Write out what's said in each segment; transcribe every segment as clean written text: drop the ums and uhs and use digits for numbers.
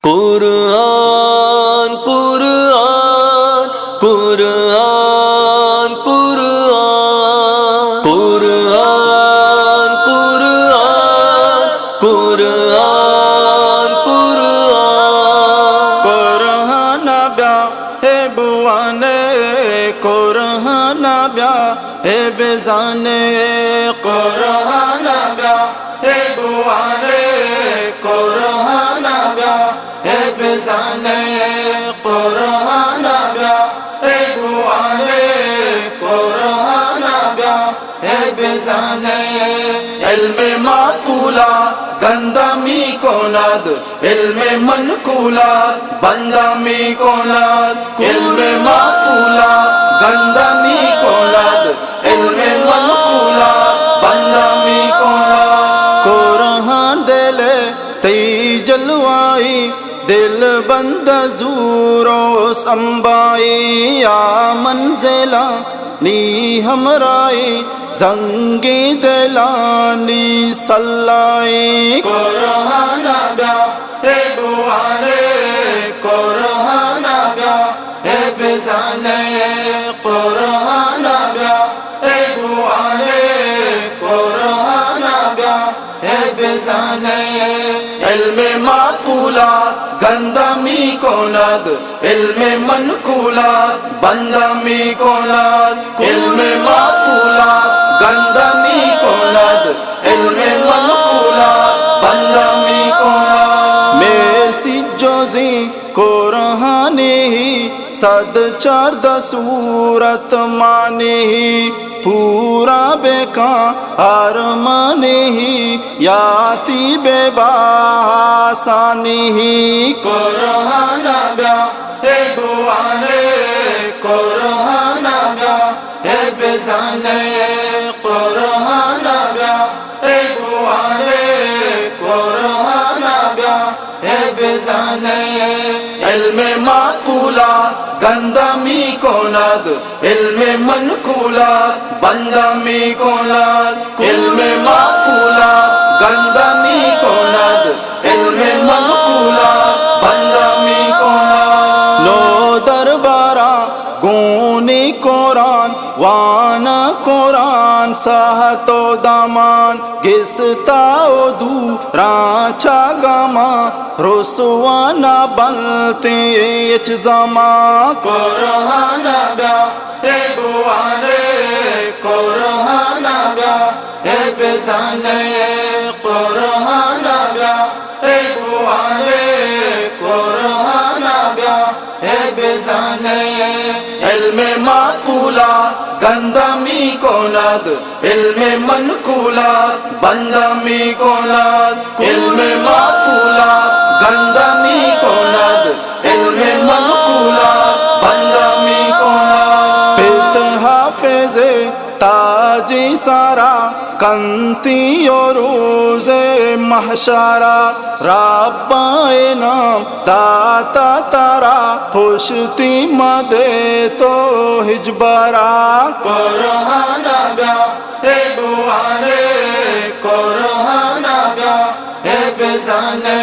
कुरआन कुरआन कुरआन कुरआन कुरआन कुरआन कुरआन कुरआन कुरआन ब्या हे बुआने कुरआन ब्या हे बेजाने कुरआन ब्या हे बुआने कुरआन ब्या हे बेजाने कुरआन ब्या हे बुआने कुरआन ब्या हे बेजाने इल्मे माकूला गंदा मी कोनाद इल्मे मनकूला बंदा मी कोनाद इल्मे माकूला गंदा मी कोनाद इल्मे मनकूला बंदा मी कोनाद कुरआन दिले तई जलवाई दिल बंद जूरो संबाई या मंजिला नी हमराई संगी दिलानी सल्लाई कुरआन ब्या हे बुआने कुरआन ब्या हे बेजाने कुरआन ब्या हे बुआने कुरआन ब्या हे बेजाने इल्मे माकूला गंदा मी कोनाद इल्मे मनकूला बंदा मी कोनाद इल्मे माकूला गंदा मी कोनाद इल्मे मनकूला बंदा मी कोनाद मेसी जोजी कुरआने ही सद चारद सूरत माने ही पूरा बेका अरमाने ही याती बेबासानी ही कुरआन ब्या हे बुआने कुरआन ब्या हे बेजाने कुरआन ब्या हे बुआने कुरआन ब्या हे बेजाने इल्मे माकूला गंदा मी कोनाद इल्मे मनकूला बंदा मी कोनाद इल्मे माकूला गंदा मी कोनाद इल्मे मनकूला बंदा मी कोनाद नो दरबारा गुनी कुरान वाना कुरान सहतो दामान गिसताओ दू राचा गमा रुसवाना बनते यच जमा कुरआन ब्या हे बुआने कुरआन ब्या हे बेजाने कुरआन ब्या हे बुआने कुरआन ब्या हे बेजाने इल्मे माकूला गंदा मी कोनाद इल्मे मनकूला बंदा मी कोनाद इल्मे माकूला गंदा मी कोनाद इल्मे मनकूला बंदा मी कोनाद पित हाफिज़े ताजी सारा कंती और रोज़े महशारा रब्बाए नाम दाता तारा खुशती मदे तो हिजबरा कुरआन ब्या हे बुआने कुरआन ब्या हे बेजाने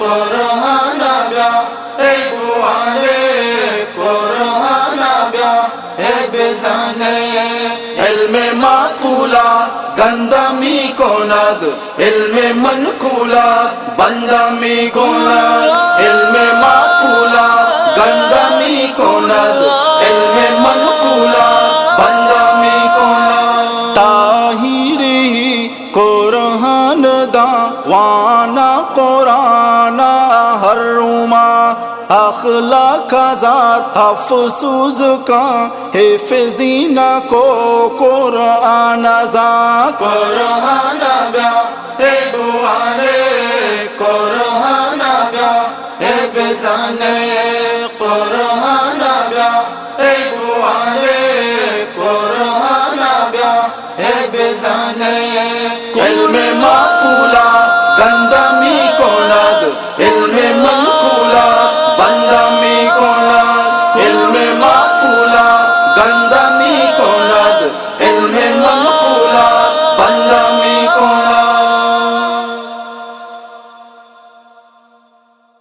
कुरआन ब्या हे बुआने कुरआन ब्या हे बेजाने इल्मे माकूला गंदा मी कोनाद इल्मे मनकूला बंदा मी कोनाद इल्मे माकूला गंदा मी कोनाद इल्मे मनकूला बंदा मी कोनाद ताहिरी कुरआन दा वाना कुरान हरुमा अखलाक ज़ात अफसूस का हिफ़ज़ीना को कुरआन ज़ा कुरआन ब्या हे बुआने कुरआन ब्या हे बेजाने